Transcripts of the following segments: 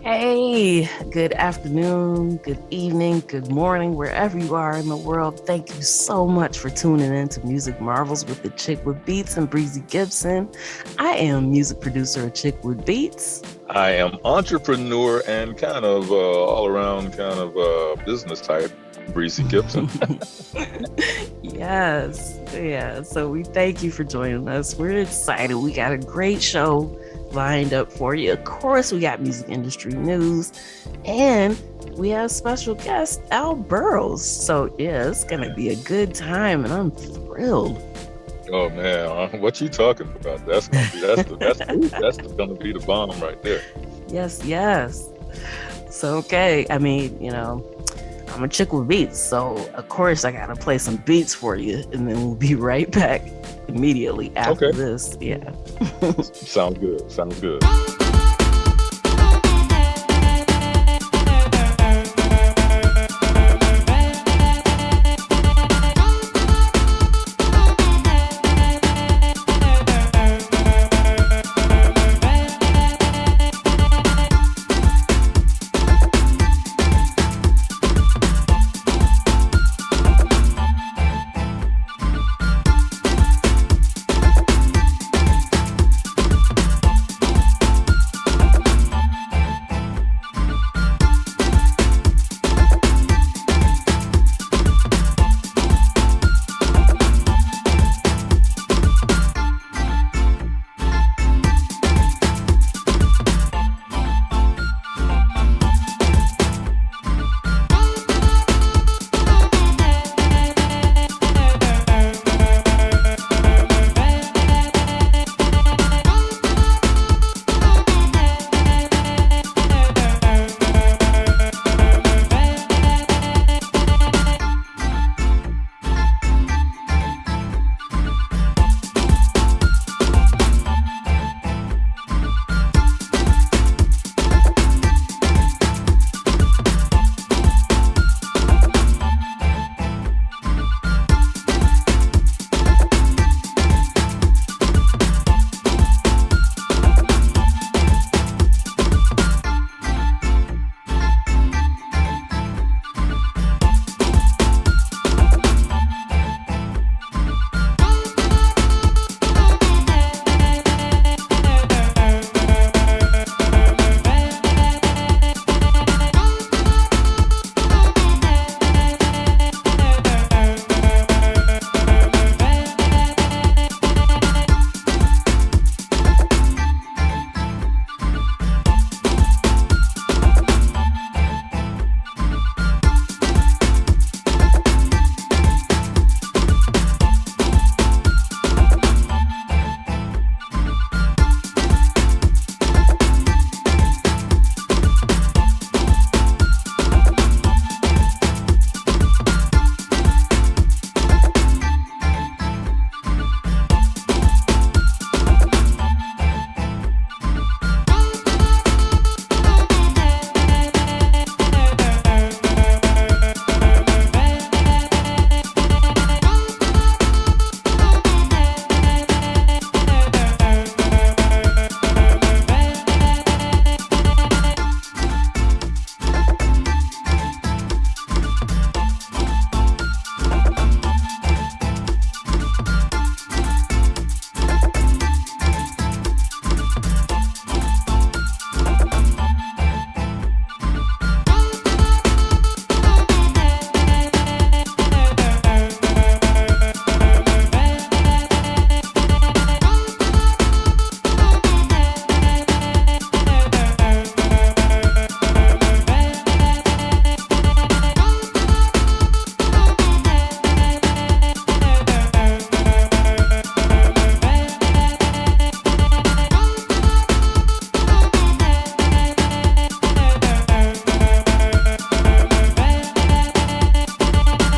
Hey, good afternoon, good evening, good morning, wherever you are in the world. Thank you so much for tuning in to Music Marvels with Achickwitbeatz and Breezy Gipson. I am music producer Achickwitbeatz. I am entrepreneur and kind of all around kind of business type, Breezy Gipson. Yes, yeah. So we thank you for joining us. We're excited. We got a great show lined up for you. Of course, we got music industry news, and we have special guest Al Burroughs. So yeah, it's gonna be a good time, and I'm thrilled. Oh man, what you talking about? That's gonna be the bomb right there. Yes. So okay, I mean, I'm a chick with beats, so of course I gotta play some beats for you, and then we'll be right back immediately after this. Yeah. Sounds good.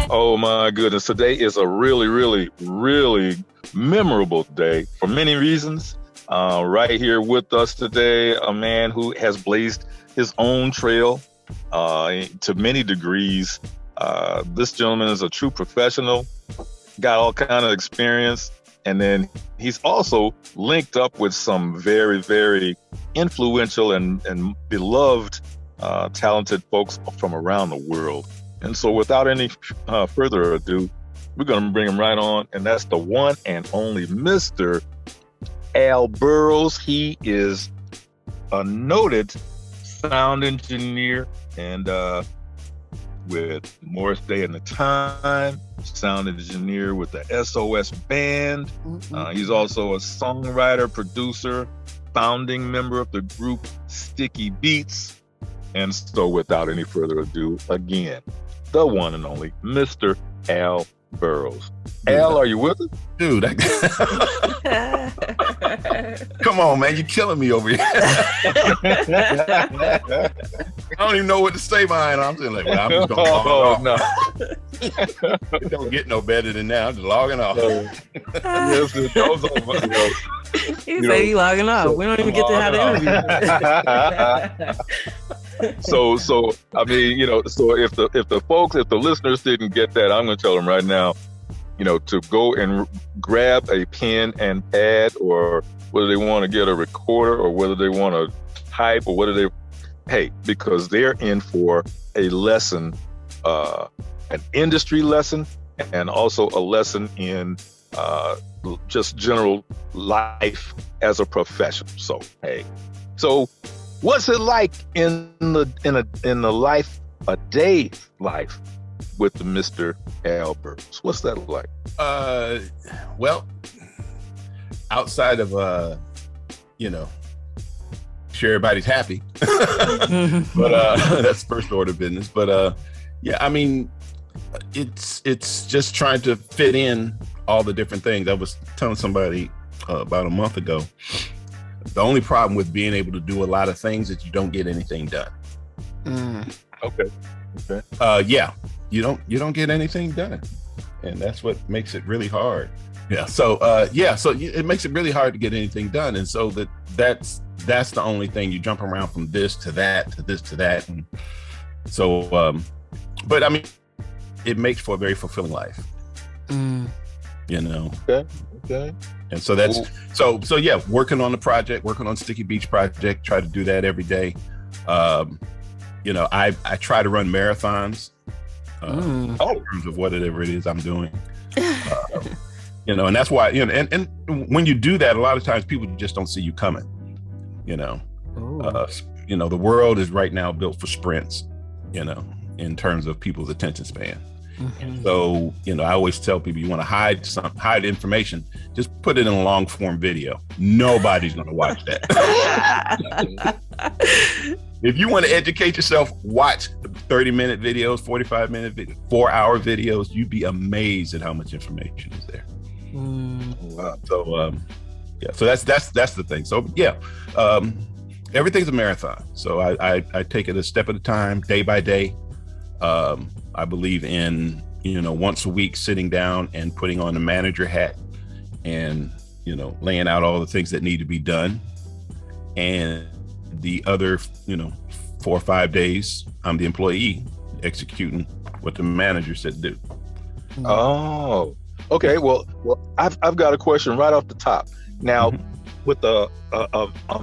Oh my goodness. Today is a really memorable day for many reasons. Right here with us today, a man who has blazed his own trail to many degrees. This gentleman is a true professional, got all kind of experience, and then he's also linked up with some very influential and beloved, talented folks from around the world. And so without any further ado, we're going to bring him right on. And that's the one and only Mr. Al Burroughs. He is a noted sound engineer and with Morris Day and the Time, sound engineer with the SOS Band. He's also a songwriter, producer, founding member of the group Sticky Beats. And so without any further ado, again, the one and only Mr. Al Burroughs. Al, are you with us? Dude, come on, man, you're killing me over here. I don't even know what to say behind it. I'm just like, well, I'm just gonna log off. No. It don't get no better than that. I'm just logging off. Yes, it goes over. He said he's logging off. We don't even get to have the interview. So I mean, so if the listeners didn't get that, I'm going to tell them right now, to go and grab a pen and pad, or whether they want to get a recorder, or whether they want to type, or whether because they're in for a lesson, an industry lesson, and also a lesson in just general life as a professional. So what's it like in the life, a day's life with the Mr. Al Burroughs? What's that like? Well, outside of sure everybody's happy, but that's first order business. But yeah, I mean, it's just trying to fit in all the different things. I was telling somebody about a month ago, the only problem with being able to do a lot of things is you don't get anything done. Okay. Yeah, you don't get anything done, and that's what makes it really hard. Yeah. So it makes it really hard to get anything done, and so that's the only thing. You jump around from this to that to this to that, and so but I mean, it makes for a very fulfilling life. Okay. And so that's so yeah, working on the project, working on Sticky Beats project, try to do that every day. I try to run marathons in terms of whatever it is I'm doing. And that's why, and when you do that, a lot of times people just don't see you coming. The world is right now built for sprints, in terms of people's attention span. And so, I always tell people, you want to hide information, just put it in a long form video. Nobody's going to watch that. If you want to educate yourself, watch 30-minute videos, 45-minute videos, 4-hour videos. You'd be amazed at how much information is there. Wow. So, so that's the thing. So yeah, everything's a marathon. So I take it a step at a time, day by day. I believe in, once a week sitting down and putting on the manager hat and, laying out all the things that need to be done. And the other, 4 or 5 days, I'm the employee executing what the manager said to do. Oh, okay. Well, I've got a question right off the top. Now, with a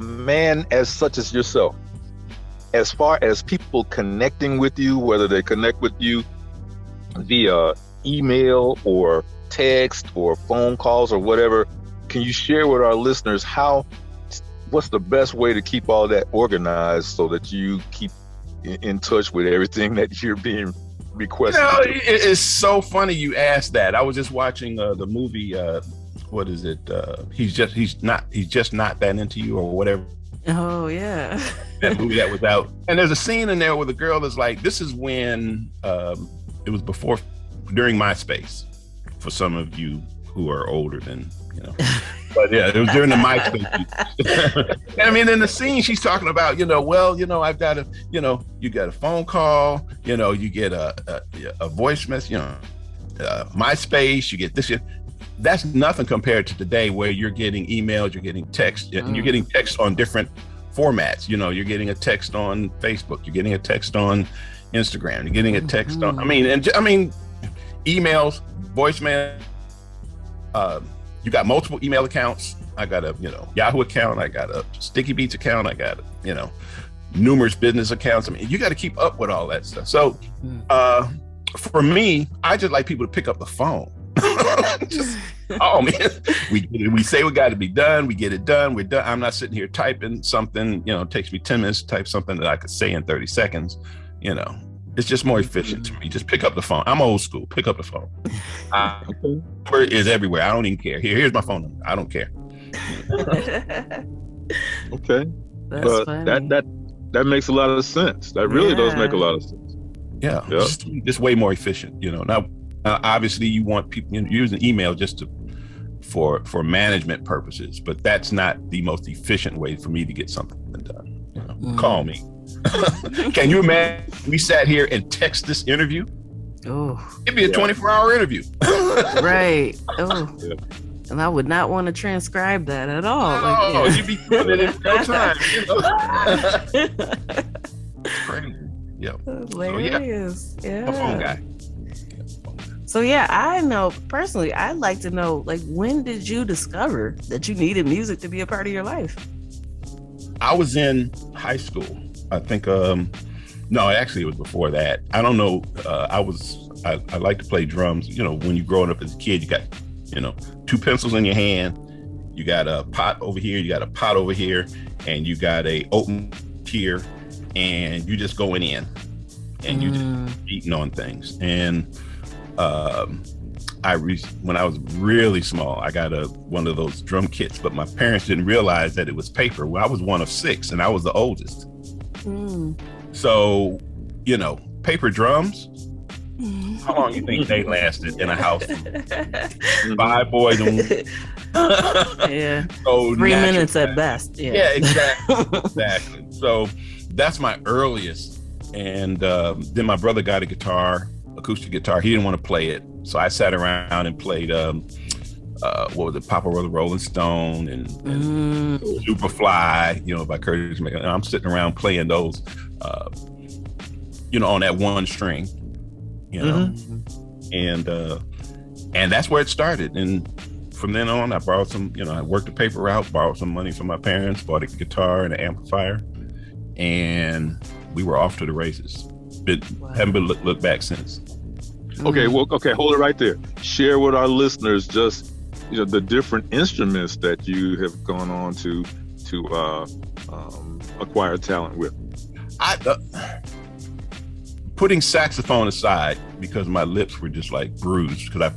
man as such as yourself, as far as people connecting with you, whether they connect with you via email or text or phone calls or whatever, can you share with our listeners what's the best way to keep all that organized so that you keep in touch with everything that you're being requested? It's so funny you asked that. I was just watching the movie. What is it? He's just not that into you, or whatever. Oh yeah. That movie that was out, and there's a scene in there where the girl is like, this is when it was during MySpace, for some of you who are older than but yeah, it was during the MySpace. I mean, in the scene she's talking about, I've got you get a phone call, you get a voice message, MySpace, you get this. That's nothing compared to today, where you're getting emails, you're getting text, and you're getting text on different formats. You're getting a text on Facebook, you're getting a text on Instagram, you're getting a text on, emails, voicemail. You got multiple email accounts, I got a, Yahoo account. I got a Sticky Beats account. I got, numerous business accounts. I mean, you got to keep up with all that stuff. So for me, I just like people to pick up the phone. Oh man, we say we got to be done. We get it done. We're done. I'm not sitting here typing something, it takes me 10 minutes to type something that I could say in 30 seconds. It's just more efficient to me. Just pick up the phone. I'm old school. Pick up the phone. Number is everywhere. I don't even care. Here's my phone number. I don't care. Okay. That's funny. That makes a lot of sense. That really does make a lot of sense. Yeah. Yep. Just way more efficient. Now obviously you want people using email just for management purposes, but that's not the most efficient way for me to get something done. Call me. Can you imagine we sat here and text this interview? Oh, it'd be a 24-hour interview. Right. Oh, yeah. And I would not want to transcribe that at all. Oh, you'd be doing it in real time. Crazy. Yeah. Hilarious. So, yeah. A phone guy. So yeah, I know personally, I'd like to know, when did you discover that you needed music to be a part of your life? I was in high school. I think, no, actually it was before that. I don't know. I like to play drums. When you're growing up as a kid, you got, 2 pencils in your hand. You got a pot over here. You got a pot over here, and you got a open here, and you just going in, and you just beating on things. And when I was really small, I got one of those drum kits, but my parents didn't realize that it was paper. Well, I was one of 6, and I was the oldest. So, paper drums. How long do you think they lasted in a house? 5 boys and yeah. So 3 minutes at best. Yeah, exactly. So that's my earliest. And then my brother got a guitar, acoustic guitar. He didn't want to play it, so I sat around and played. What was it? Papa the Rolling Stone and Superfly, by Curtis Mayfield. And I'm sitting around playing those, on that one string. And that's where it started. And from then on, I borrowed some, I worked the paper out, borrowed some money from my parents, bought a guitar and an amplifier, and we were off to the races. Haven't been looked back since. Okay, hold it right there. Share with our listeners just, the different instruments that you have gone on to acquire talent with. Putting saxophone aside, because my lips were just bruised because I've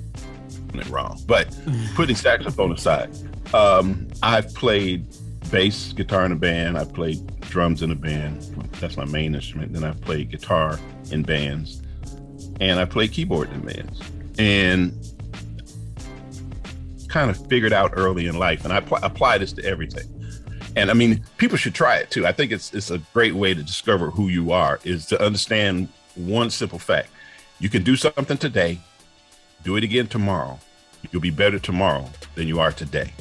done it wrong. But putting saxophone aside, I've played bass guitar in a band. I've played drums in a band. That's my main instrument. Then I've played guitar in bands, and I played keyboard in bands. And kind of figured out early in life, and I apply this to everything. And I mean, people should try it too. I think it's a great way to discover who you are, is to understand one simple fact. You can do something today, do it again tomorrow. You'll be better tomorrow than you are today.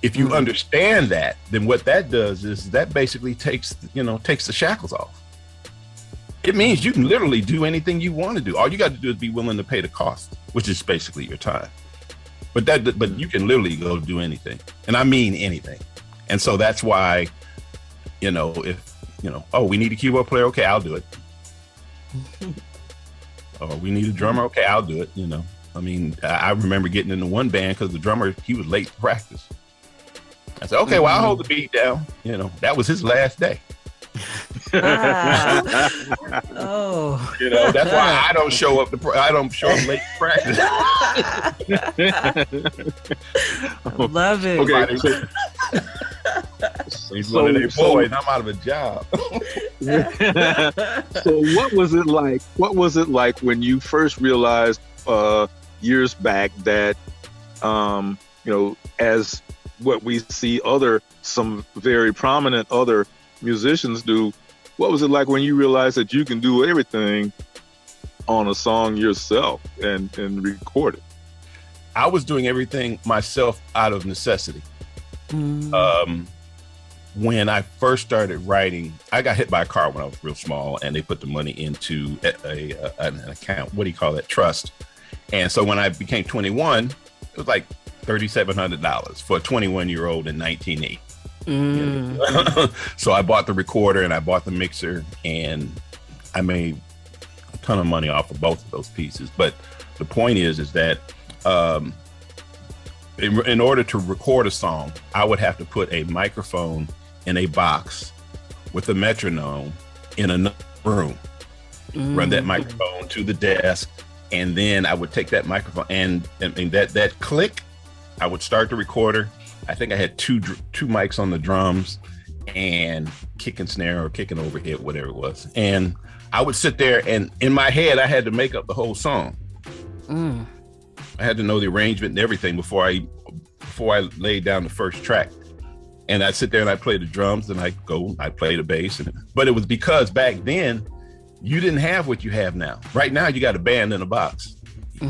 If you understand that, then what that does is that basically takes the shackles off. It means you can literally do anything you want to do. All you got to do is be willing to pay the cost, which is basically your time. But you can literally go do anything, and I mean anything. And so that's why, if we need a keyboard player, okay, I'll do it. Oh, we need a drummer, okay, I'll do it. I mean, I remember getting into one band because the drummer, he was late to practice. I said, okay, well, I'll hold the beat down. That was his last day. Oh, that's why I don't show up late to practice. Love it. Okay. He's one of their boys. I'm out of a job. So what was it like? What was it like when you first realized years back that as what we see some very prominent other musicians do? What was it like when you realized that you can do everything on a song yourself and record it? I was doing everything myself out of necessity. When I first started writing, I got hit by a car when I was real small, and they put the money into an account. What do you call that? Trust. And so when I became 21, it was like $3,700 for a 21-year-old in 1980. So I bought the recorder and I bought the mixer, and I made a ton of money off of both of those pieces. But the point is that in order to record a song, I would have to put a microphone in a box with a metronome in another room, run that microphone to the desk, and then I would take that microphone and that click, I would start the recorder. I think I had two mics on the drums and kick and snare or kick and overhead, whatever it was. And I would sit there, and in my head, I had to make up the whole song. I had to know the arrangement and everything before I laid down the first track. And I'd sit there and I'd play the drums, and I'd play the bass. But it was because back then, you didn't have what you have now. Right now, you got a band in a box.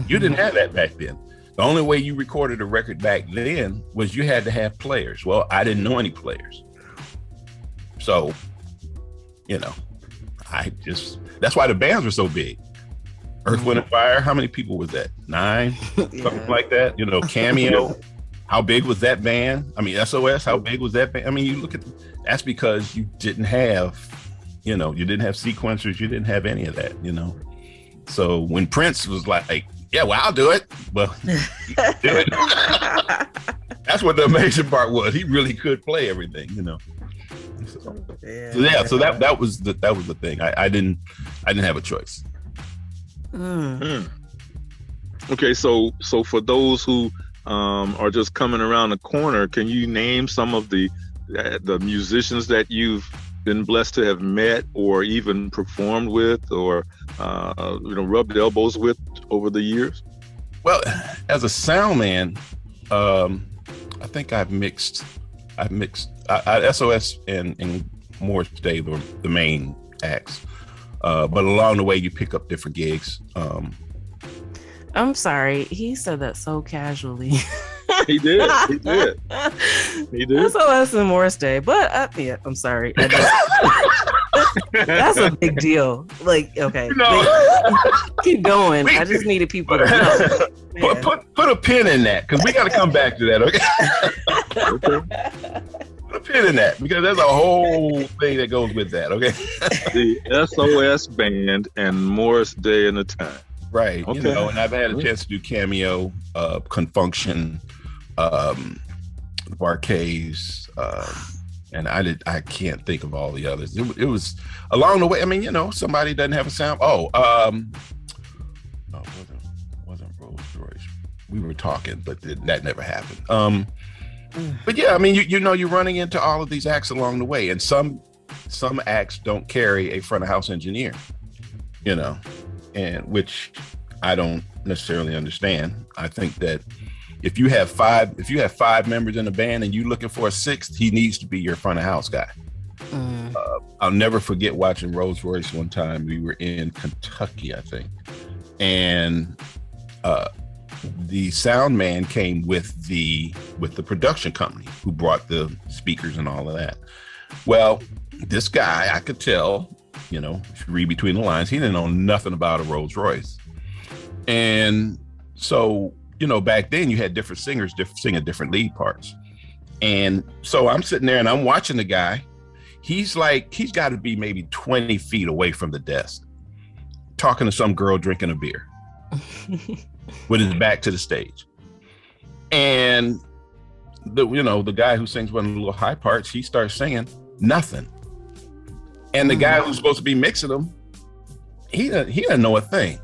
You didn't have that back then. The only way you recorded a record back then was you had to have players. Well, I didn't know any players. So, that's why the bands were so big. Earth, Wind and Fire, how many people was that? 9? Something like that. Cameo. How big was that band? I mean, SOS, how big was that band? I mean, you look at, that's because you didn't have, you didn't have sequencers. You didn't have any of that, So when Prince was like, yeah, well, I'll do it. Well, he could do it. That's what the amazing part was. He really could play everything, So that was the thing. I didn't have a choice. Okay, so for those who are just coming around the corner, can you name some of the musicians that you've been blessed to have met or even performed with or rubbed elbows with over the years? Well, as a sound man, I think I've mixed SOS and Morris Day were the main acts, but along the way you pick up different gigs. I'm sorry, he said that so casually. He did. SOS and Morris Day, but I'm sorry. That's a big deal. Like, okay, keep going. I just needed people to know. Put a pin in that, because we got to come back to that. Okay. Put a pin in that, because there's a whole thing that goes with that. Okay. The SOS band and Morris Day and the Time. Right. Okay. And I've had a chance to do Cameo, Confunction, Barcades, and I can't think of all the others. It was along the way. I mean, somebody doesn't have a sound. No, wasn't Rolls Royce. We were talking, but that never happened. But yeah, I mean, you're running into all of these acts along the way, and some acts don't carry a front of house engineer, and which I don't necessarily understand. I think that if you have five members in a band and you're looking for a sixth, he needs to be your front of house guy. I'll never forget watching Rolls Royce one time. We were in Kentucky, I think, and the sound man came with the production company who brought the speakers and all of that. Well, this guy, I could tell, if you read between the lines, he didn't know nothing about a Rolls Royce. And so, back then you had different singers singing different lead parts. And so I'm sitting there and I'm watching the guy. He's got to be maybe 20 feet away from the desk, talking to some girl drinking a beer with his back to the stage. And the guy who sings one of the little high parts, he starts singing nothing. And the guy who's supposed to be mixing them, he doesn't know a thing.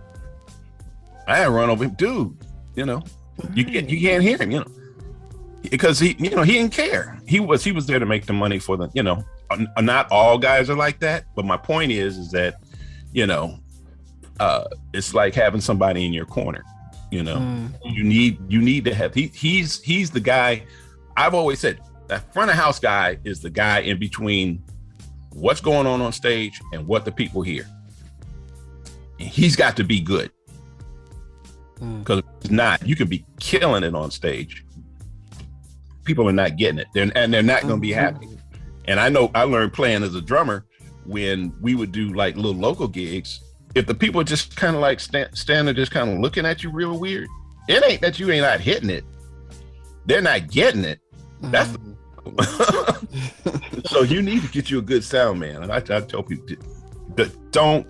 I had to run over him, dude. You can't hear him, because he didn't care. He was there to make the money for the, not all guys are like that. But my point is that, it's like having somebody in your corner. You need to have. He's the guy. I've always said that front of house guy is the guy in between what's going on stage and what the people hear. And he's got to be good. Because if it's not, you can be killing it on stage. People are not getting it. They're not going to be happy. And I know I learned playing as a drummer when we would do like little local gigs. If the people just kind of like stand there just kind of looking at you real weird, it ain't that you ain't not hitting it. they're not getting it. That's so you need to get you a good sound man. And I tell people, don't,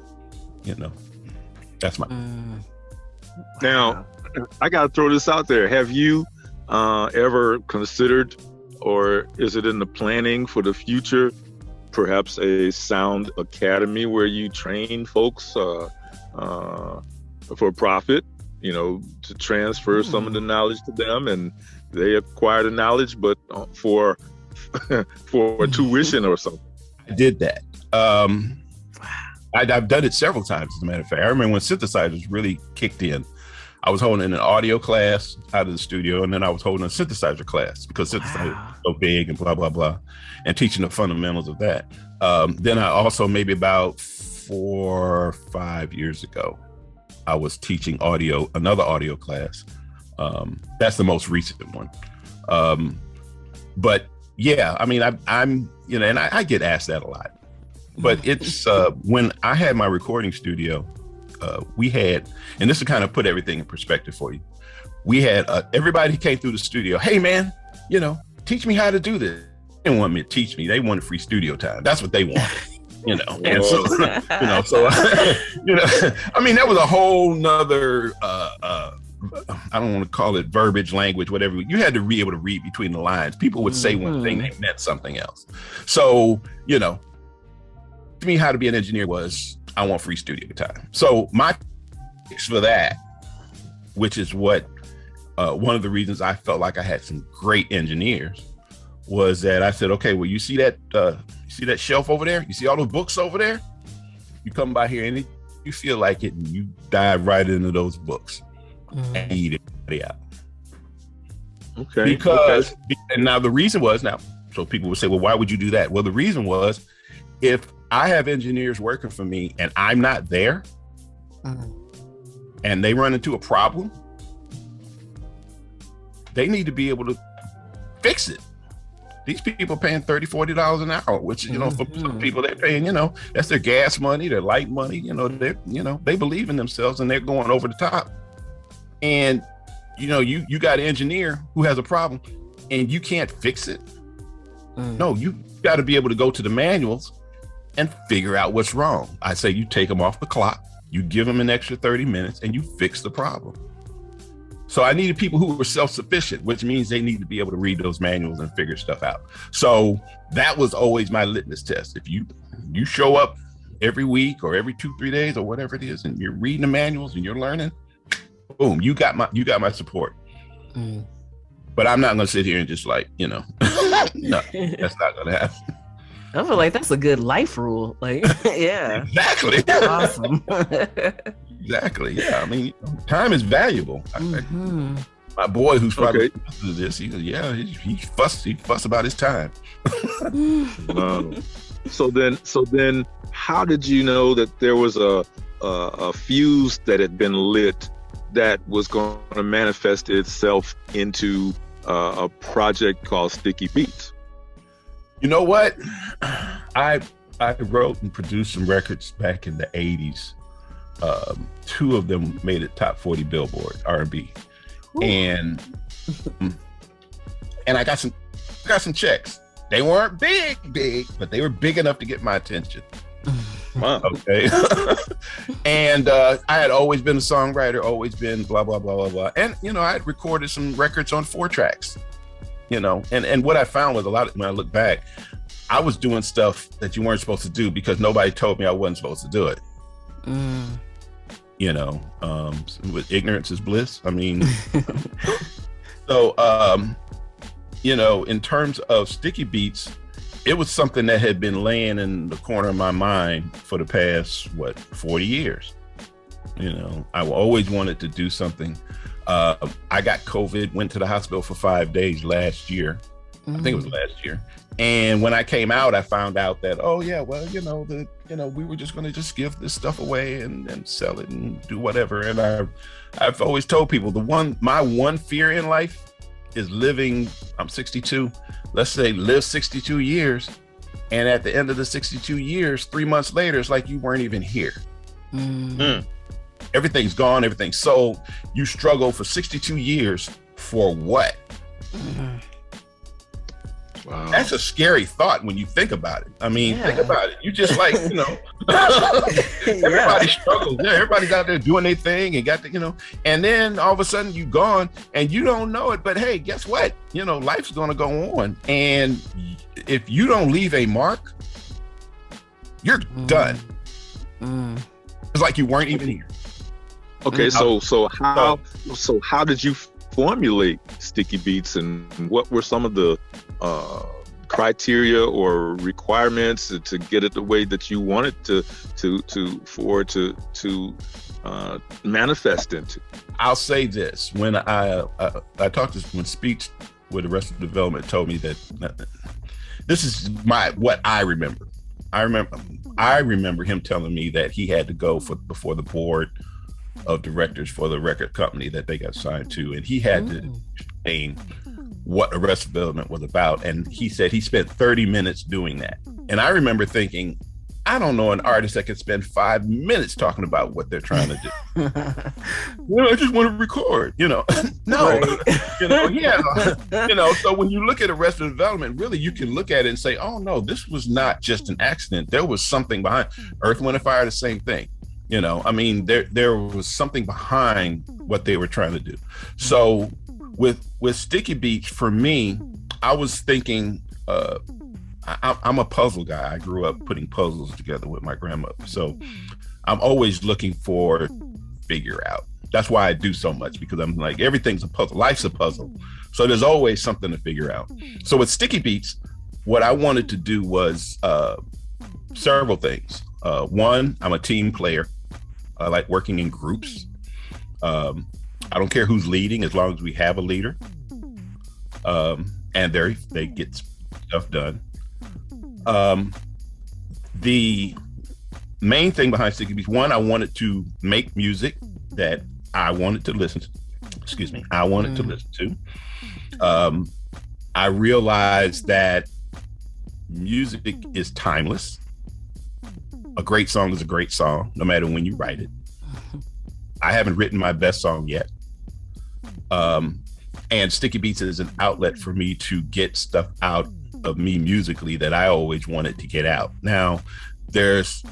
that's my. Now, I got to throw this out there. Have you ever considered, or is it in the planning for the future, perhaps a sound academy where you train folks for profit, to transfer some of the knowledge to them and they acquire the knowledge, but for tuition or something? I did that. I've done it several times, as a matter of fact. I remember when synthesizers really kicked in. I was holding an audio class out of the studio, and then I was holding a synthesizer class because synthesizers are so big and blah, blah, blah, and teaching the fundamentals of that. Then I also, maybe about 4 or 5 years ago, I was teaching another audio class. That's the most recent one. But yeah, I mean, I'm and I get asked that a lot. But it's when I had my recording studio, we had, and this will kind of put everything in perspective for you. We had everybody came through the studio. Hey man, teach me how to do this. They didn't want me to teach me. They wanted free studio time. That's what they wanted. And so, I mean, that was a whole nother, I don't want to call it verbiage, language, whatever. You had to be able to read between the lines. People would say one thing, they meant something else. So, to me, how to be an engineer was, I want free studio time. So my fix for that, which is what one of the reasons I felt like I had some great engineers, was that I said, okay, well, you see that shelf over there? You see all those books over there? You come by here and you feel like it, and you dive right into those books and eat it out. Okay. Because, and now the reason was, so people would say, well, why would you do that? Well, the reason was, if I have engineers working for me and I'm not there, and they run into a problem, they need to be able to fix it. These people are paying $30, $40 an hour, which, for some people they're paying, that's their gas money, their light money, they believe in themselves and they're going over the top. And, you got an engineer who has a problem and you can't fix it. No, you got to be able to go to the manuals and figure out what's wrong. I say you take them off the clock, you give them an extra 30 minutes and you fix the problem. So I needed people who were self-sufficient, which means they need to be able to read those manuals and figure stuff out. So that was always my litmus test. If you show up every week or every 2-3 days or whatever it is, and you're reading the manuals and you're learning, boom, you got my support. But I'm not going to sit here and just no, that's not going to happen. I feel like that's a good life rule. Yeah. Exactly. Awesome. Exactly. Yeah. I mean, time is valuable. My boy, who's probably listening to this, he fuss about his time. So then, how did you know that there was a fuse that had been lit that was going to manifest itself into a project called Sticky Beats? You know what? I wrote and produced some records back in the 80s. 2 of them made it top 40 Billboard R&B. And I got some checks. They weren't big, but they were big enough to get my attention. Wow. Okay. And I had always been a songwriter, always been blah, blah, blah, blah, blah. And, I had recorded some records on 4 tracks. And what I found was when I look back, I was doing stuff that you weren't supposed to do because nobody told me I wasn't supposed to do it. With ignorance is bliss. I mean, so, in terms of Sticky Beats, it was something that had been laying in the corner of my mind for the past, 40 years. I always wanted to do something. I got COVID, went to the hospital for 5 days last year. I think it was last year. And when I came out, I found out that, we were just going to just give this stuff away and sell it and do whatever. And I've always told people my one fear in life is living. I'm 62. Let's say live 62 years. And at the end of the 62 years, 3 months later, it's like you weren't even here. Everything's gone, everything's sold. You struggle for 62 years for what? Wow. That's a scary thought when you think about it. I mean, think about it. You just like, everybody struggles. Yeah, everybody's out there doing their thing and got the, and then all of a sudden you gone and you don't know it. But hey, guess what? Life's going to go on. And if you don't leave a mark, you're done. It's like you weren't even here. Okay, so how did you formulate Sticky Beatz, and what were some of the criteria or requirements to get it the way that you wanted to manifest into? I'll say this: when I talked when Speech with Arrested Development told me that this is what I remember. I remember him telling me that he had to go before the board of directors for the record company that they got signed to, and he had to explain what Arrested Development was about. And he said he spent 30 minutes doing that. And I remember thinking, I don't know an artist that could spend 5 minutes talking about what they're trying to do. I just want to record, no, so when you look at Arrested Development, really you can look at it and say, oh no, this was not just an accident. There was something behind. Earth, Wind and Fire, the same thing. There was something behind what they were trying to do. So with Sticky Beatz, for me, I was thinking, I'm a puzzle guy. I grew up putting puzzles together with my grandmother. So I'm always looking for figure out. That's why I do so much, because I'm like, everything's a puzzle. Life's a puzzle. So there's always something to figure out. So with Sticky Beatz, what I wanted to do was several things. One, I'm a team player. I like working in groups. I don't care who's leading as long as we have a leader. And they get stuff done. The main thing behind Sticky Beatz, one, I wanted to make music that I wanted to listen to. I wanted to listen to. I realized that music is timeless. A great song is a great song, no matter when you write it. I haven't written my best song yet. And Sticky Beatz is an outlet for me to get stuff out of me musically that I always wanted to get out. Now, there's,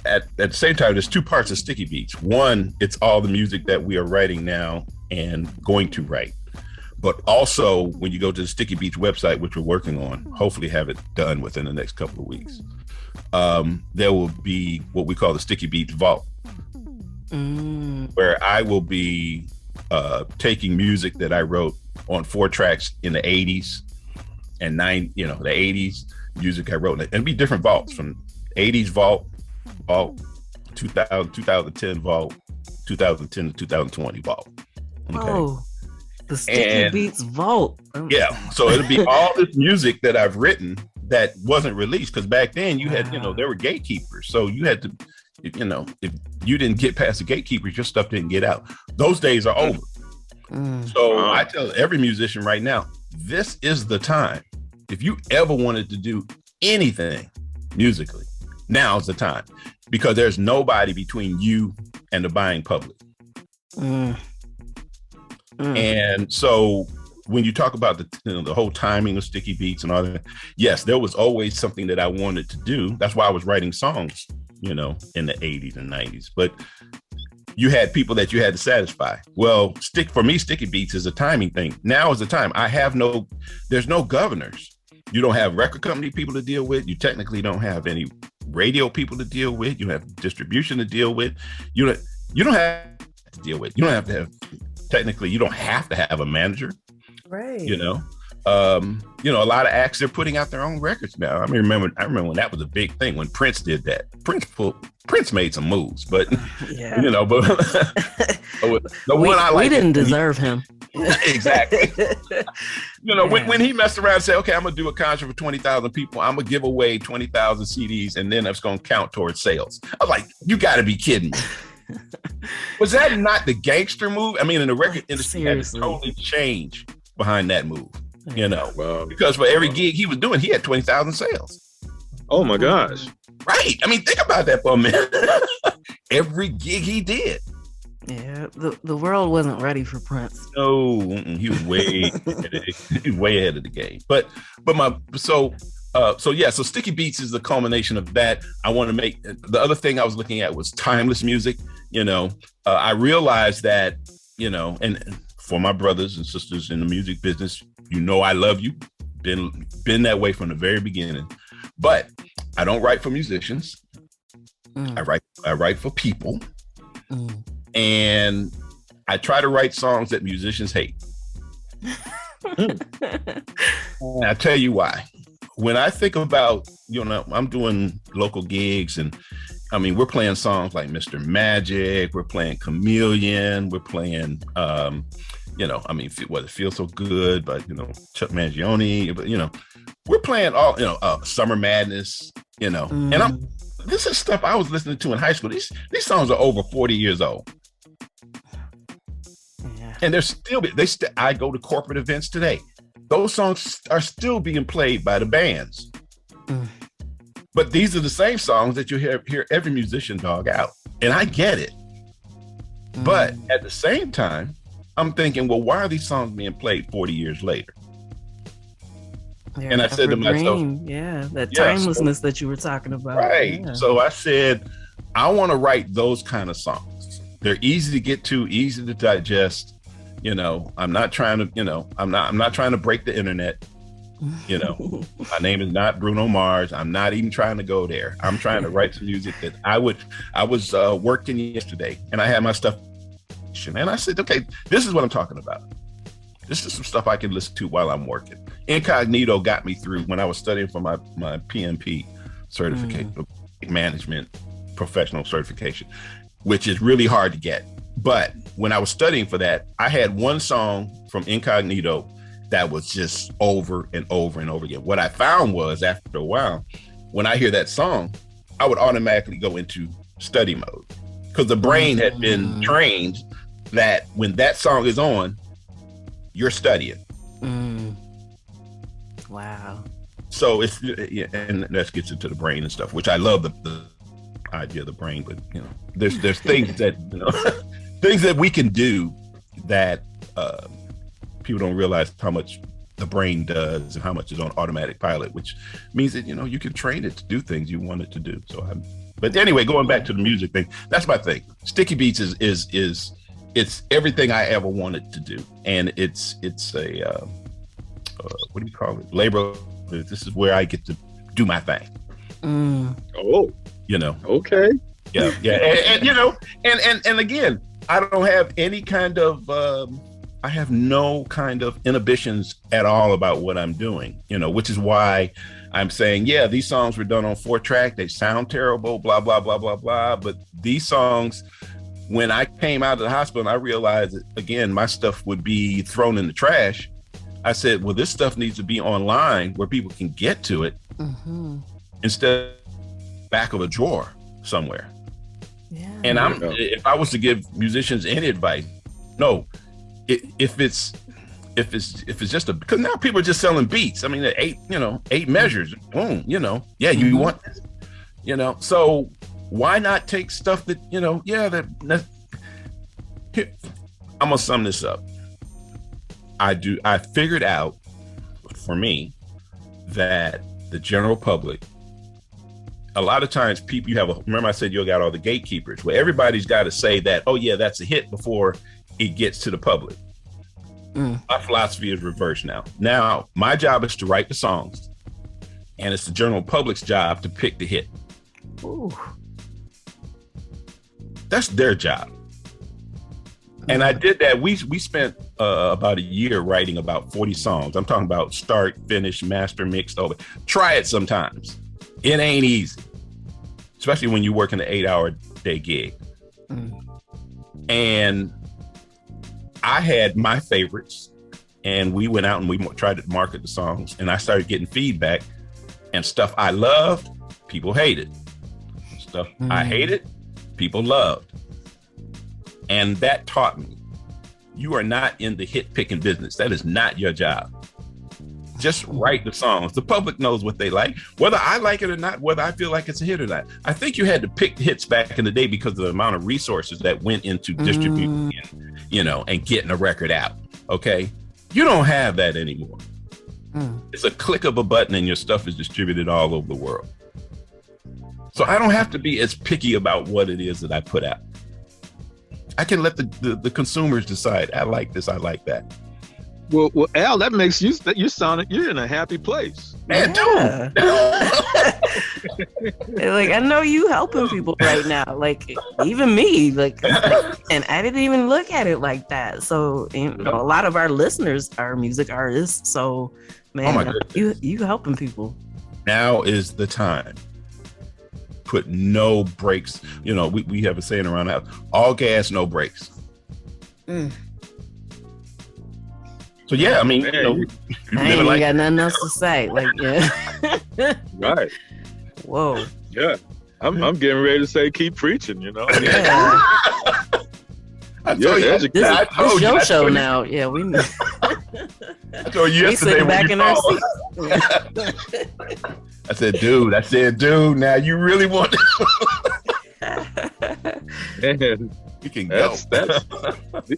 at the same time, there's two parts of Sticky Beatz. One, it's all the music that we are writing now and going to write. But also, when you go to the Sticky Beatz website, which we're working on, hopefully have it done within the next couple of weeks, there will be what we call the Sticky Beatz Vault, where I will be taking music that I wrote on 4 tracks in the 80s and the 80s music I wrote. And it'll be different vaults, from 80s vault, 2010 vault, 2010 to 2020 vault. Okay. Oh, the Sticky Beatz Vault. Yeah, so it'll be all this music that I've written that wasn't released, because back then you had, there were gatekeepers. So you had to, if you didn't get past the gatekeepers, your stuff didn't get out. Those days are over. So I tell every musician right now, this is the time. If you ever wanted to do anything musically, now's the time, because there's nobody between you and the buying public. And so when you talk about the whole timing of Sticky Beatz and all that, yes, there was always something that I wanted to do. That's why I was writing songs, in the 80s and 90s. But you had people that you had to satisfy. Well, for me, Sticky Beatz is a timing thing. Now is the time. There's no governors. You don't have record company people to deal with. You technically don't have any radio people to deal with. You have distribution to deal with. You don't have to deal with. You don't have to have, technically, you don't have to have a manager. Right. A lot of acts, they're putting out their own records now. I remember when that was a big thing, when Prince did that. Prince made some moves, but yeah. We didn't deserve him. Exactly. When he messed around and said, okay, I'm gonna do a concert for 20,000 people, I'm gonna give away 20,000 CDs, and then that's gonna count towards sales. I was like, you gotta be kidding me. Was that not the gangster move? I mean, in the record industry, had to totally change behind that move. Wow. Because for every gig he was doing, he had 20,000 sales. Oh my gosh. Right. I mean, think about that for a minute. Every gig he did, Yeah, the world wasn't ready for Prince. No, he was way ahead of the game. But so Sticky Beats is the culmination of that. I want to make the other thing I was looking at was timeless music. I realized that, and for my brothers and sisters in the music business, I love you. Been that way from the very beginning. But I don't write for musicians. I write for people. And I try to write songs that musicians hate. And I tell you why. When I think about, I'm doing local gigs, and I mean, we're playing songs like Mr. Magic, we're playing Chameleon, we're playing, It Feels So Good, but, Chuck Mangione, but, we're playing all, Summer Madness, and this is stuff I was listening to in high school. These songs are over 40 years old. Yeah. And I go to corporate events today. Those songs are still being played by the bands. But these are the same songs that you hear every musician dog out. And I get it. But at the same time, I'm thinking, well, why are these songs being played 40 years later? And I said to myself, timelessness that you were talking about. Right. Yeah. So I said, I want to write those kind of songs. They're easy to get to, easy to digest. I'm not trying to, I'm not trying to break the internet. My name is not Bruno Mars. I'm not even trying to go there. I'm trying to write some music that I was working yesterday, and I had my stuff, and I said, okay, this is what I'm talking about. This is some stuff I can listen to while I'm working. Incognito got me through when I was studying for my PMP certification, management professional certification, which is really hard to get. But when I was studying for that, I had one song from Incognito that was just over and over and over again. What I found was, after a while, when I hear that song, I would automatically go into study mode, because the brain had been trained that when that song is on, you're studying. Wow. So and that gets into the brain and stuff, which I love the idea of the brain, but there's things that things that we can do that people don't realize how much the brain does and how much is on automatic pilot, which means that you can train it to do things you want it to do. But anyway, going back to the music thing, that's my thing. Sticky Beats is it's everything I ever wanted to do, and it's a what do you call it? Labor. This is where I get to do my thing. Oh, Okay. Yeah. And again, I don't have any kind of I have no kind of inhibitions at all about what I'm doing, which is why I'm saying, yeah, these songs were done on 4-track. They sound terrible, blah, blah, blah, blah, blah. But these songs, when I came out of the hospital and I realized that, again, my stuff would be thrown in the trash, I said, well, this stuff needs to be online where people can get to it instead of back of a drawer somewhere. Yeah. And if I was to give musicians any advice, no, if it's just because now people are just selling beats. I mean, 8 measures, boom, you want this, so why not take stuff that, I'm gonna sum this up. I figured out for me that the general public, a lot of times remember I said you got all the gatekeepers. Well, everybody's got to say that, oh yeah, that's a hit before it gets to the public. My philosophy is reversed now. Now, my job is to write the songs, and it's the general public's job to pick the hit. Ooh. That's their job. And I did that. We spent about a year writing about 40 songs. I'm talking about start, finish, master, mixed over. Try it sometimes. It ain't easy, especially when you work in an 8-hour day gig. And I had my favorites, and we went out and we tried to market the songs, and I started getting feedback, and stuff I loved, people hated. Stuff I hated, people loved. And that taught me, you are not in the hit picking business. That is not your job. Just write the songs. The public knows what they like, whether I like it or not, whether I feel like it's a hit or not. I think you had to pick hits back in the day because of the amount of resources that went into distributing, and getting a record out. Okay. You don't have that anymore. It's a click of a button and your stuff is distributed all over the world. So I don't have to be as picky about what it is that I put out. I can let the consumers decide. I like this. I like that. Well, Al, that makes you're in a happy place. Man, Yeah. Like, I know you helping people right now. Like, even me. Like, and I didn't even look at it like that. So, a lot of our listeners are music artists. So, man, you helping people. Now is the time. Put no brakes. We have a saying around the house: all gas, no brakes. So yeah, I mean, I ain't got nothing else to say. Like, yeah. Right. Whoa. Yeah. I'm getting ready to say, keep preaching, Yeah. I told you. This is your show now. Yeah, we know. I told you yesterday sitting back in our seats. I said, dude, now you really want And you can go.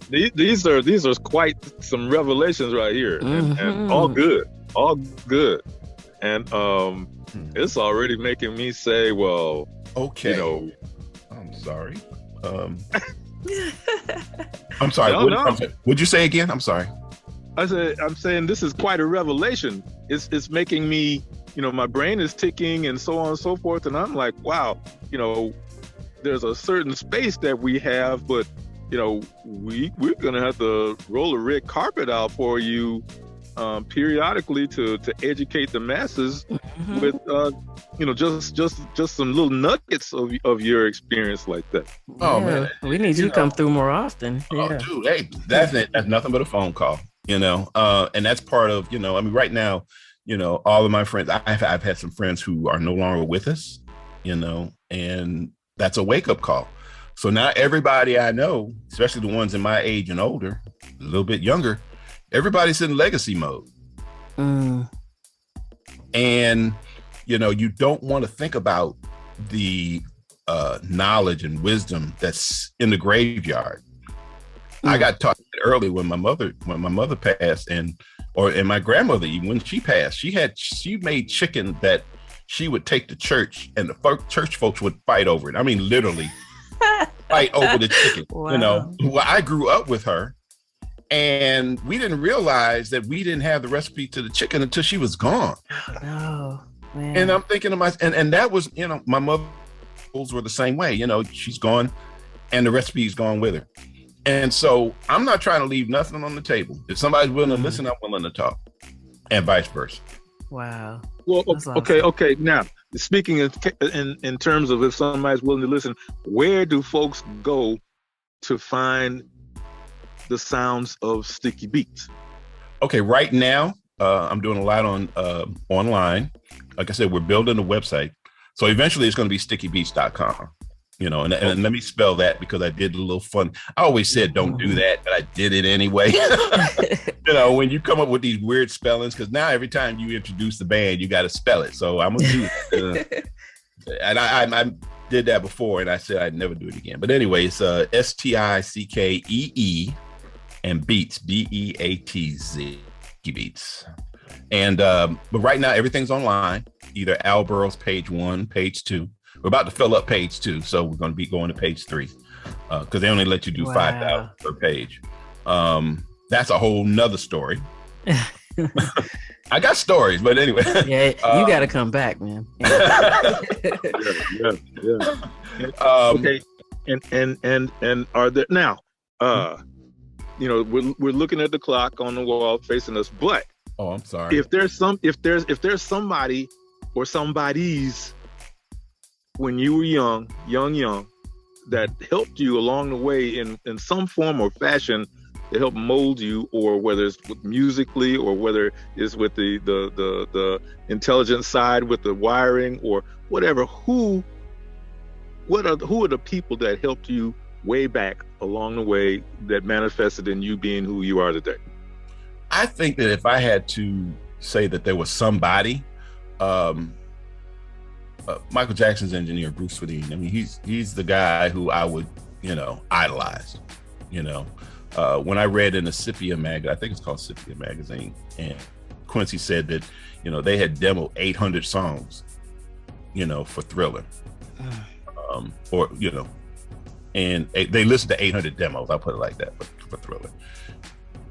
These are quite some revelations right here, and all good. And it's already making me say, well, okay. I'm sorry. I'm sorry. What'd you say again? I'm sorry. I'm saying this is quite a revelation. It's making me, my brain is ticking and so on and so forth, and I'm like, wow, there's a certain space that we have, but we're gonna have to roll a red carpet out for you periodically to educate the masses with just some little nuggets of your experience like that. Oh man, we need you to come through more often. Oh dude, hey, that's nothing but a phone call, and that's part of, right now, all of my friends, I've had some friends who are no longer with us, and that's a wake-up call. So now everybody I know, especially the ones in my age and older, a little bit younger, everybody's in legacy mode. And, you don't want to think about the knowledge and wisdom that's in the graveyard. I got taught early when my mother passed, and my grandmother, even when she passed, she made chicken that she would take to church, and the church folks would fight over it. I mean, literally fight over the chicken. Wow. Well, I grew up with her, and we didn't realize that we didn't have the recipe to the chicken until she was gone. Oh, no, man. And I'm thinking to myself, and that was, my mother's were the same way. She's gone, and the recipe's gone with her. And so I'm not trying to leave nothing on the table. If somebody's willing to listen, I'm willing to talk, and vice versa. Wow. Well, Awesome. okay. Now, speaking in terms of if somebody's willing to listen, where do folks go to find the sounds of Sticky Beats? Okay, right now, I'm doing a lot on online. Like I said, we're building a website. So eventually it's going to be stickybeats.com. And let me spell that because I did a little fun. I always said don't do that, but I did it anyway. When you come up with these weird spellings, because now every time you introduce the band, you got to spell it. So I'm gonna do it. And I did that before, and I said I'd never do it again. But anyway, it's STICKEE and Beats, BEATZ, Beats. And but right now everything's online, either Al Burroughs page 1, page 2. We're about to fill up page 2, so we're going to be going to page 3 because they only let you do 5,000 per page. That's a whole nother story. I got stories, but anyway. Yeah, you got to come back, man. Yeah. Okay, and are there now? We're looking at the clock on the wall facing us, but oh, I'm sorry. If there's somebody or somebody's when you were young, that helped you along the way in some form or fashion to help mold you, or whether it's musically or whether it's with the intelligent side with the wiring or whatever, who are the people that helped you way back along the way that manifested in you being who you are today? I think that if I had to say that there was somebody. Michael Jackson's engineer, Bruce Swedien. I mean, he's the guy who I would, idolize. When I read in the Sepia magazine, I think it's called Sepia magazine, and Quincy said that, they had demoed 800 songs, for Thriller, and they listened to 800 demos. I'll put it like that for Thriller.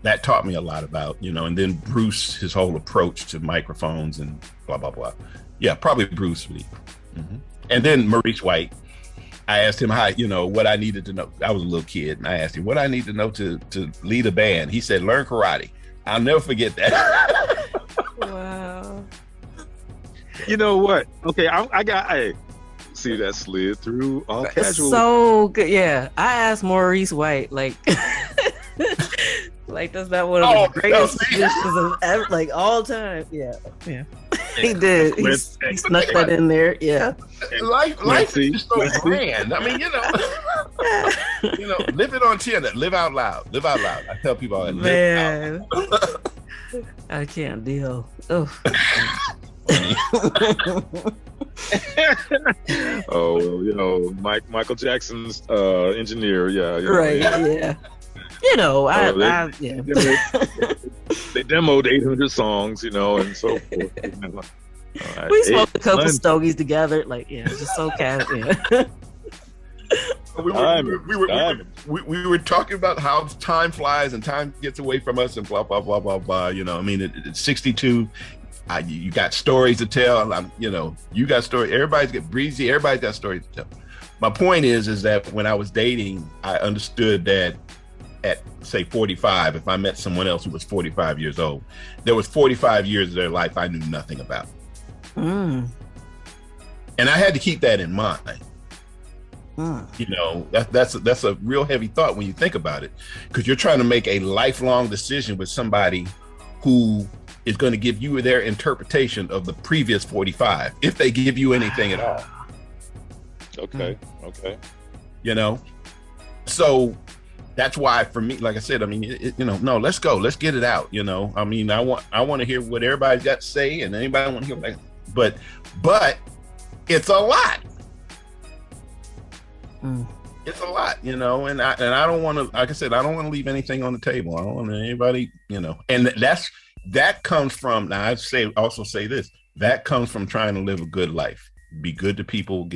That taught me a lot about, and then Bruce, his whole approach to microphones and blah, blah, blah. Yeah, probably Bruce. Mm-hmm. And then Maurice White, I asked him what I needed to know. I was a little kid, and I asked him what I need to know to lead a band. He said, learn karate. I'll never forget that. Wow. You know what? Okay, I see that slid through all casual. So good. Yeah, I asked Maurice White, like, like that's not one of the greatest musicians of ever, like all time. Yeah. He did. He snuck that in there. Yeah. Life is just so grand. I mean, live it on 10. Live out loud. Live out loud. I tell people all that. Man, I can't deal. Oh. Oh, Michael Jackson's engineer. Yeah. Right. Yeah. They demoed 800 songs, and so forth. We smoked a couple stogies together, just so casual. Yeah. We were talking about how time flies and time gets away from us and blah blah blah blah blah. I mean, it's 62. You got stories to tell. You got stories. Everybody's got Breezy. Everybody's got stories to tell. My point is that when I was dating, I understood that at say 45, if I met someone else who was 45 years old, there was 45 years of their life I knew nothing about. And I had to keep that in mind. That's a real heavy thought when you think about it, because you're trying to make a lifelong decision with somebody who is going to give you their interpretation of the previous 45, if they give you anything at all. Okay. So that's why, for me, like I said, I mean, no, let's go, let's get it out. I mean, I want to hear what everybody's got to say, and anybody want to hear, but it's a lot. It's a lot, and I don't want to, like I said, I don't want to leave anything on the table. I don't want anybody, and that comes from, now I also say this, that comes from trying to live a good life, be good to people.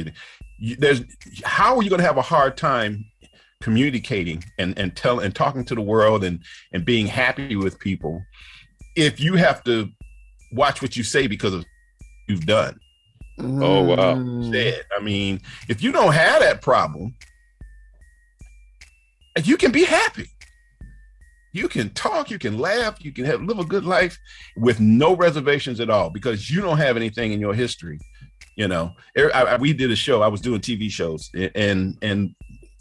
How are you going to have a hard time communicating and talking to the world and being happy with people if you have to watch what you say because of what you've done? Oh wow. I mean, if you don't have that problem, you can be happy. You can talk, you can laugh, you can live a good life with no reservations at all, because you don't have anything in your history. We did a show, I was doing TV shows, and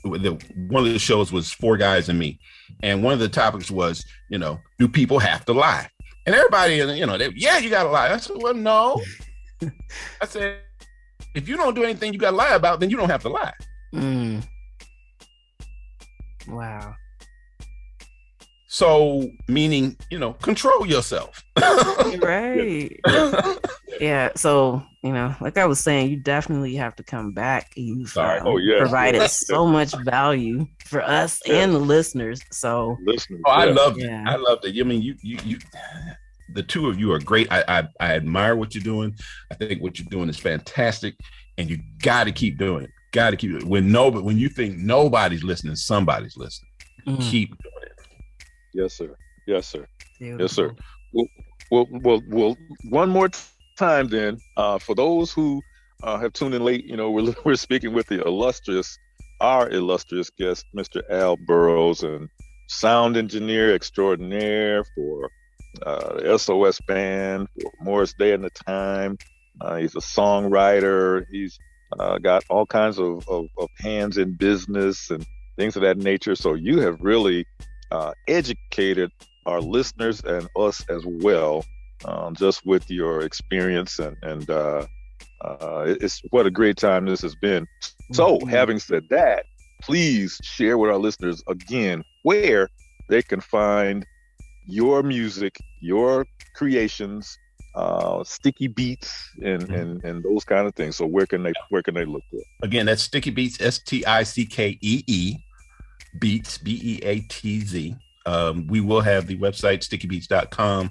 one of the shows was Four Guys and Me, and one of the topics was, do people have to lie? And everybody, you gotta lie. I said, well, no. I said, if you don't do anything you gotta lie about, then you don't have to lie. Wow. So, meaning, control yourself. Right. Yeah. So, like I was saying, you definitely have to come back. You've provided so much value for us and the listeners. So, I loved it. I loved it. I mean, you the two of you are great. I admire what you're doing. I think what you're doing is fantastic, and you got to keep doing it. Got to keep it. When you think nobody's listening, somebody's listening. Keep doing it. Yes, sir. Beautiful. Yes, sir. Well, one more time then, for those who have tuned in late, we're speaking with our illustrious guest, Mr. Al Burroughs, and sound engineer extraordinaire for the SOS Band, for Morris Day and the Time. He's a songwriter. He's got all kinds of hands in business and things of that nature. So you have really educated our listeners and us as well, just with your experience, and it's what a great time this has been. So having said that, please share with our listeners again where they can find your music, your creations, Sticky Beats and those kind of things. So where can they look for it? Again, that's Sticky Beats, Stickee Beats, Beatz. We will have the website stickybeats.com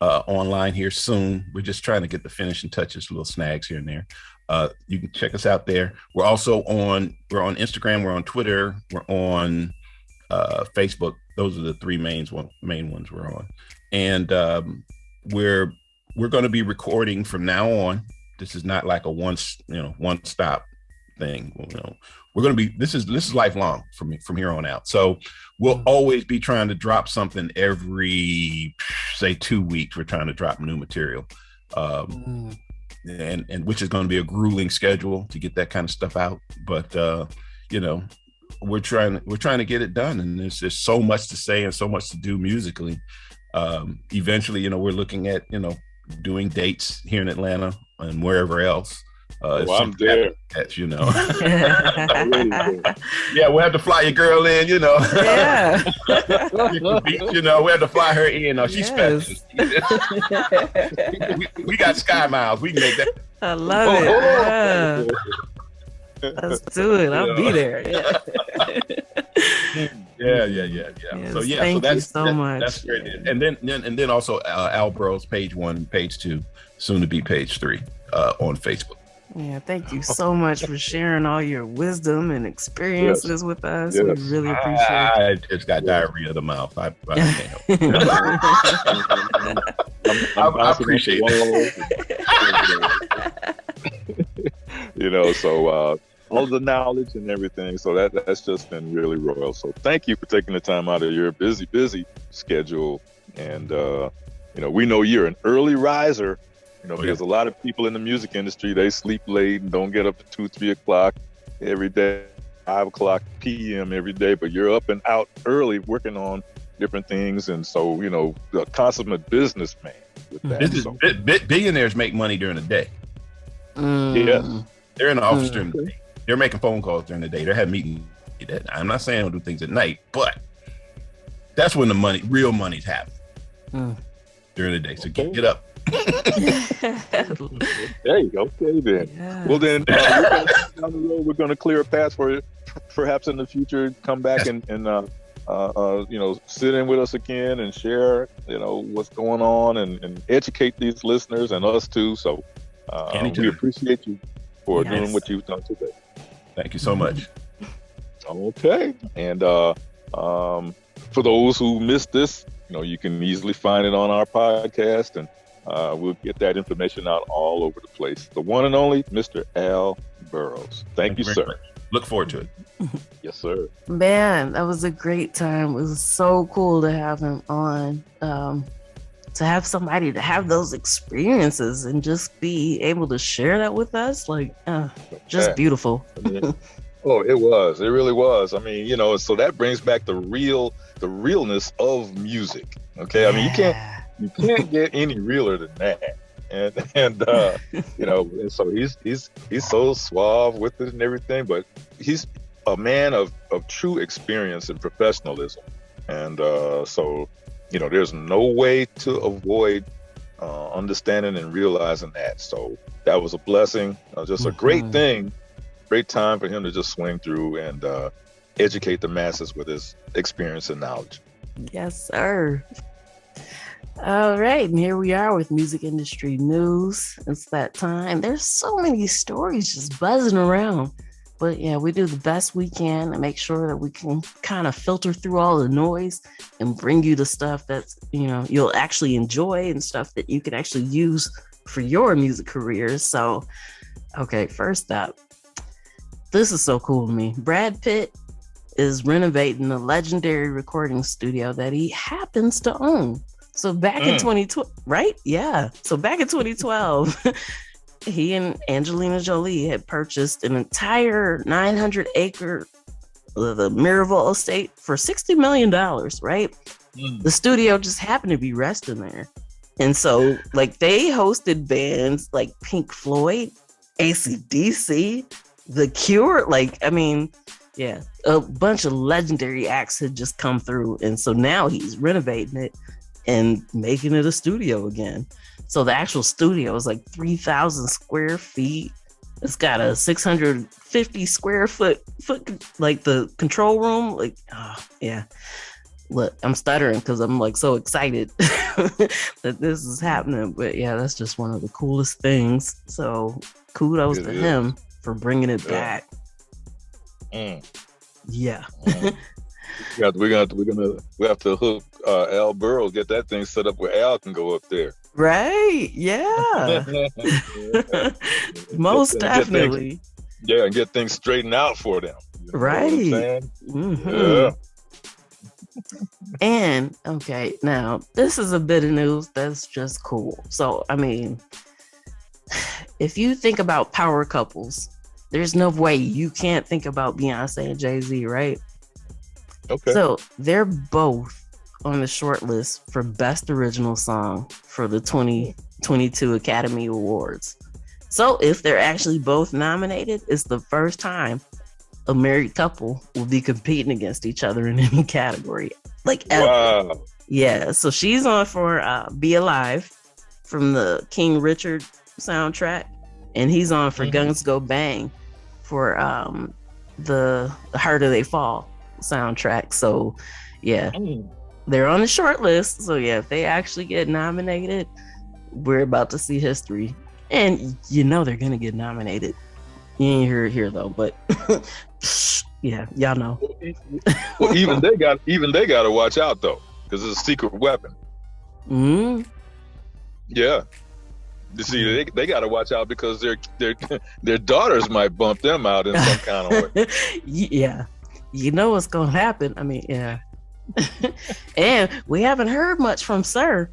online here soon. We're just trying to get the finishing touches, little snags here and there. You can check us out there. We're also on Instagram, we're on Twitter, we're on Facebook. Those are the three main ones we're on. And we're going to be recording from now on. This is not like a one stop thing. We're going to be, this is lifelong from here on out. So we'll always be trying to drop something every, say, 2 weeks. We're trying to drop new material. And which is going to be a grueling schedule to get that kind of stuff out. But, we're trying to get it done. And there's just so much to say and so much to do musically. Eventually, we're looking at, doing dates here in Atlanta and wherever else. I'm there. Yeah, we'll have to fly your girl in, Yeah. We have to fly her in. She's special. we got Sky Miles. We can make that. I love it. Yeah. Let's do it. I'll be there. Yeah. Yes, So thank you so much. That's great. And then also Al Burroughs, page 1, page 2, soon to be page 3 on Facebook. Yeah, thank you so much for sharing all your wisdom and experiences with us. Yes. We really appreciate it. I just got diarrhea of the mouth. I can't help it. I appreciate it. So all the knowledge and everything. So that's just been really royal. So thank you for taking the time out of your busy schedule. And, we know you're an early riser. Because a lot of people in the music industry, they sleep late and don't get up to 2, 3 o'clock every day, 5 o'clock p.m. every day, but you're up and out early working on different things. And so, a consummate businessman with that. Billionaires make money during the day. Yes. They're in the office during the day. They're making phone calls during the day. They're having meetings. I'm not saying I don't do things at night, but that's when the real money's happening during the day. So get up. There you go. Okay, then. Yes. Well, then down the road, we're going to clear a path for you. Perhaps in the future, come back and sit in with us again and share, what's going on and educate these listeners and us too. So we appreciate you for doing what you've done today. Thank you so much. Okay, and for those who missed this, you can easily find it on our podcast and. We'll get that information out all over the place. The one and only Mr. Al Burroughs. Thank you, sir. Much. Look forward to it. Yes, sir. Man, that was a great time. It was so cool to have him on, to have somebody to have those experiences and just be able to share that with us. Just beautiful. Oh, it was. It really was. I mean, so that brings back the realness of music. Okay. Yeah. I mean, you can't get any realer than that. And and so he's so suave with it and everything, but he's a man of true experience and professionalism. And so there's no way to avoid understanding and realizing that. So that was a blessing, just a great thing, great time for him to just swing through and educate the masses with his experience and knowledge. Yes, sir. All right, and here we are with music industry news. It's that time. There's so many stories just buzzing around. But yeah, we do the best we can and make sure that we can kind of filter through all the noise and bring you the stuff that's, you'll actually enjoy and stuff that you can actually use for your music careers. So, okay, first up, this is so cool to me. Brad Pitt is renovating a legendary recording studio that he happens to own. So back in 2012, right? Yeah. So back in 2012, he and Angelina Jolie had purchased an entire 900-acre the Miraval estate for $60 million, right? The studio just happened to be resting there. And so they hosted bands like Pink Floyd, AC/DC, The Cure, a bunch of legendary acts had just come through. And so now he's renovating it and making it a studio again. So the actual studio is like 3,000 square feet. It's got a 650 square foot like the control room. Like, oh, yeah. Look, I'm stuttering because I'm like so excited that this is happening. But yeah, that's just one of the coolest things. So kudos to him for bringing it back. Yeah. We have to hook Al Burroughs, get that thing set up where Al can go up there. Right. Yeah. Most definitely. And get things straightened out for them. Right. Yeah. And okay, now this is a bit of news that's just cool. So I mean, if you think about power couples, there's no way you can't think about Beyonce and Jay-Z, right? Okay. So they're both on the short list for Best Original Song for the 2022 Academy Awards. So if they're actually both nominated, it's the first time a married couple will be competing against each other in any category. Like, wow. Ever. Yeah. So she's on for Be Alive from the King Richard soundtrack, and he's on for Guns Go Bang for the Harder They Fall soundtrack. So yeah, they're on the short list. So yeah, if they actually get nominated, we're about to see history. And you know they're gonna get nominated. You ain't hear it here though, but yeah, y'all know. Well, even they got to watch out though, because it's a secret weapon. Yeah. You see, they got to watch out because their daughters might bump them out in some kind of way. Yeah, you know what's gonna happen. I mean, yeah. And we haven't heard much from Sir,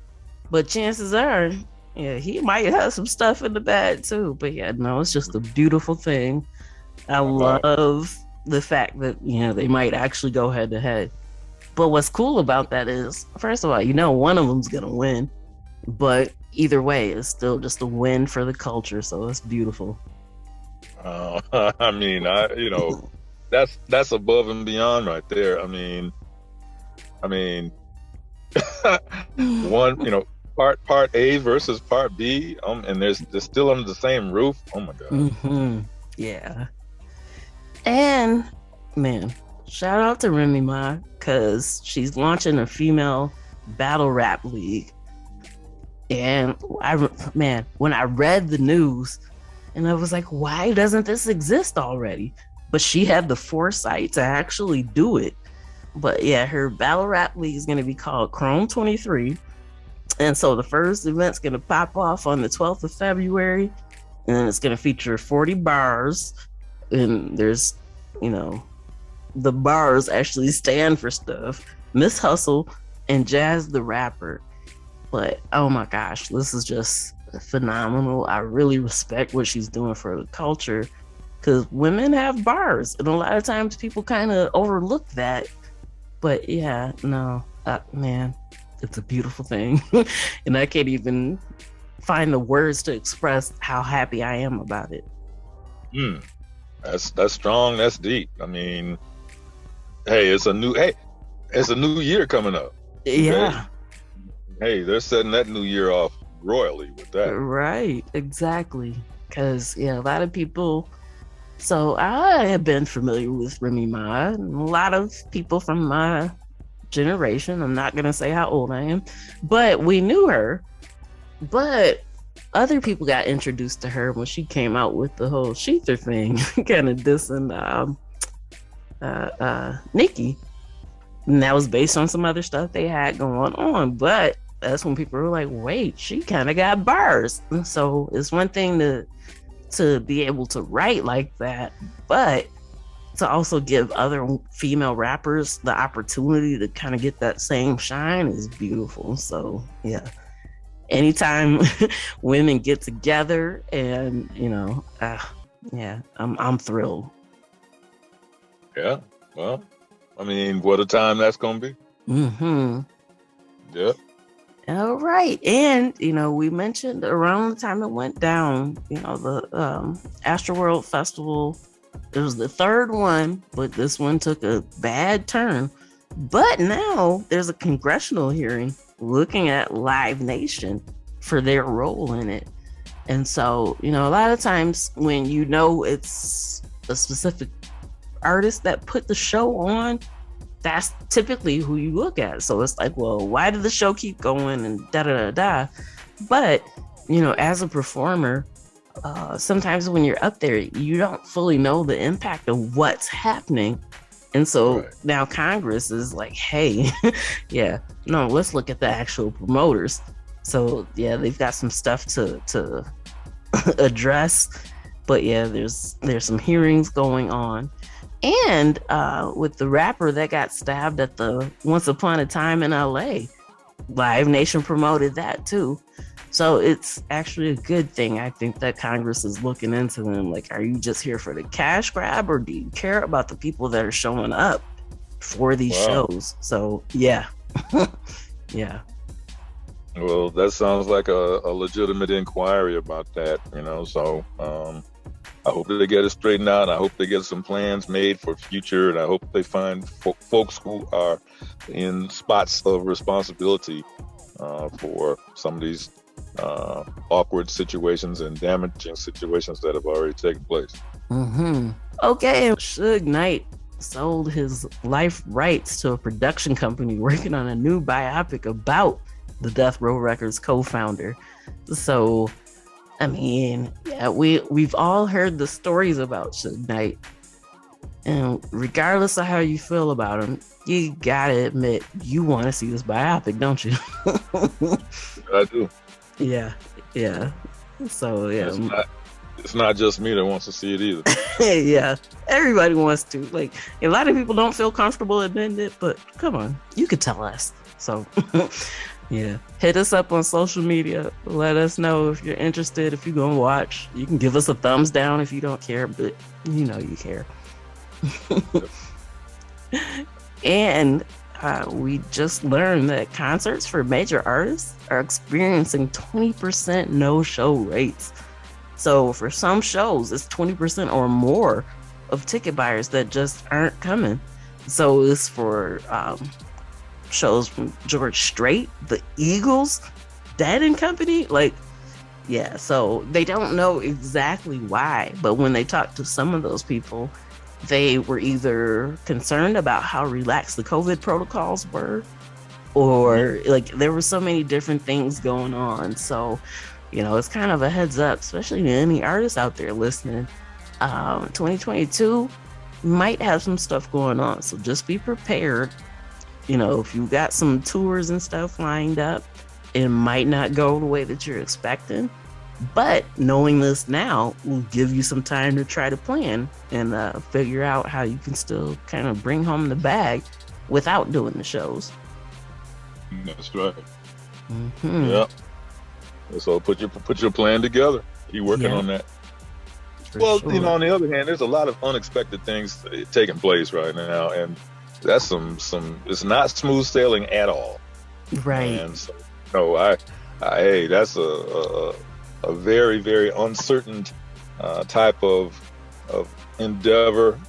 but chances are, yeah, he might have some stuff in the bag too. But yeah, no, it's just a beautiful thing. I love the fact that, you know, they might actually go head to head. But what's cool about that is, first of all, you know, one of them's gonna win, but either way, it's still just a win for the culture. So it's beautiful. I mean, that's above and beyond right there. I mean, one, you know, part A versus part B, and they're still under the same roof. Oh my God. Yeah. And man, shout out to Remy Ma, because she's launching a female battle rap league. And when I read the news, and I was like, why doesn't this exist already? But she had the foresight to actually do it. But yeah, her battle rap league is going to be called Chrome 23. And so the first event's going to pop off on the 12th of February. And it's going to feature 40 bars. And there's, you know, the bars actually stand for stuff. Miss Hustle and Jazz the Rapper. But oh my gosh, this is just phenomenal. I really respect what she's doing for the culture, because women have bars, and a lot of times people kind of overlook that. But yeah, no, man, it's a beautiful thing. And I can't even find the words to express how happy I am about it. That's strong. That's deep. I mean, it's a new year coming up. Yeah. Hey, they're setting that new year off royally with that. Right, exactly. Because, yeah, a lot of people... So I have been familiar with Remy Ma, and a lot of people from my generation, I'm not going to say how old I am, but we knew her. But other people got introduced to her when she came out with the whole Sheether thing, kind of dissing Nicki. And that was based on some other stuff they had going on. But that's when people were like, wait, she kind of got bars. And so it's one thing to be able to write like that, but to also give other female rappers the opportunity to kind of get that same shine is beautiful. So yeah, anytime women get together, and you know, I'm thrilled. Yeah, well, I mean, what a time that's gonna be. Yeah. All right. And, you know, we mentioned around the time it went down, you know, the Astroworld Festival, it was the third one, but this one took a bad turn. But now there's a congressional hearing looking at Live Nation for their role in it. And so, you know, a lot of times when you know it's a specific artist that put the show on, that's typically who you look at. So it's like, well, why did the show keep going and da da da da? But, you know, as a performer, sometimes when you're up there, you don't fully know the impact of what's happening. And so now Congress is like, hey, yeah, no, let's look at the actual promoters. So yeah, they've got some stuff to address. But yeah, there's some hearings going on. And with the rapper that got stabbed at the Once Upon a Time in LA, Live Nation promoted that too. So it's actually a good thing, I think, that Congress is looking into them. Like, are you just here for the cash grab, or do you care about the people that are showing up for these shows? So yeah. Yeah. Well, that sounds like a legitimate inquiry about that, you know. So I hope that they get it straightened out. I hope they get some plans made for future, and I hope they find folks who are in spots of responsibility for some of these awkward situations and damaging situations that have already taken place. Okay, Suge Knight sold his life rights to a production company working on a new biopic about the Death Row Records co-founder. So, I mean, yeah, we've all heard the stories about Suge Knight, and regardless of how you feel about him, you gotta admit you want to see this biopic, don't you? I do. Yeah. So yeah, it's not just me that wants to see it either. Yeah, everybody wants to. Like, a lot of people don't feel comfortable admitting it, but come on, you could tell us. So yeah, hit us up on social media. Let us know if you're interested, if you're gonna watch. You can give us a thumbs down if you don't care, but you know you care. And we just learned that concerts for major artists are experiencing 20% no-show rates. So for some shows, it's 20% or more of ticket buyers that just aren't coming. So it's for shows from George Strait, the Eagles, Dead and Company. Like, yeah, so they don't know exactly why. But when they talk to some of those people, they were either concerned about how relaxed the COVID protocols were, or like there were so many different things going on. So, you know, it's kind of a heads up, especially to any artists out there listening. 2022 might have some stuff going on, so just be prepared. You know, if you got some tours and stuff lined up, it might not go the way that you're expecting. But knowing this now will give you some time to try to plan and figure out how you can still kind of bring home the bag without doing the shows. That's right. Yeah. So put your plan together. Keep working on that. Well, sure. You know, on the other hand, there's a lot of unexpected things taking place right now, and that's some. It's not smooth sailing at all. Right. And so, no, hey, that's a very, very uncertain type of endeavor.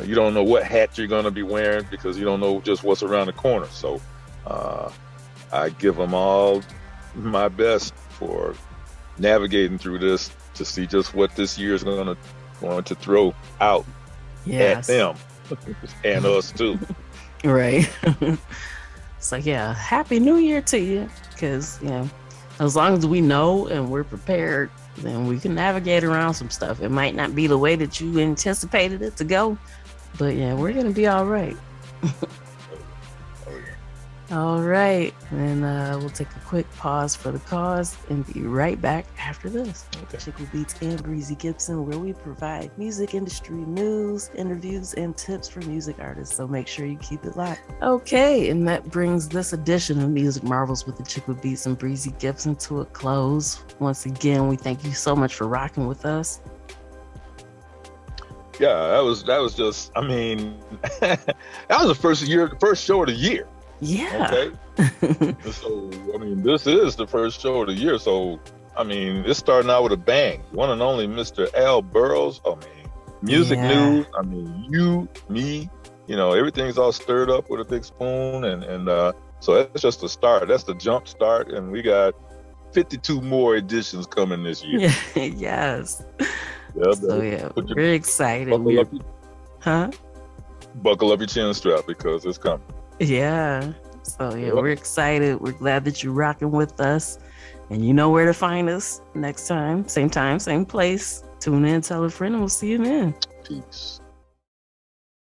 You don't know what hat you're going to be wearing because you don't know just what's around the corner. So I give them all my best for navigating through this to see just what this year is going to throw out at them and us too. Right. It's like, yeah, Happy New Year to you, because, you know, as long as we know and we're prepared, then we can navigate around some stuff. It might not be the way that you anticipated it to go, but yeah, we're going to be all right. All right. And we'll take a quick pause for the cause and be right back after this. Okay. Achickwitbeatz and Breezy Gipson, where we provide music industry news, interviews, and tips for music artists. So make sure you keep it locked. Okay. And that brings this edition of Music Marvels with Achickwitbeatz and Breezy Gipson to a close. Once again, we thank you so much for rocking with us. Yeah, that was just, I mean, that was the first show of the year. Yeah. Okay. So, I mean, this is the first show of the year. So, I mean, it's starting out with a bang. One and only Mr. Al Burroughs. I mean, music news. I mean, you, me, you know, everything's all stirred up with a big spoon. And so that's just the start. That's the jump start. And we got 52 more editions coming this year. Yes. Yeah, So yeah, we're excited. Huh? Buckle up your chin strap because it's coming. Yeah. So yeah, we're excited. We're glad that you're rocking with us. And you know where to find us next time, same place. Tune in, tell a friend, and we'll see you then. Peace.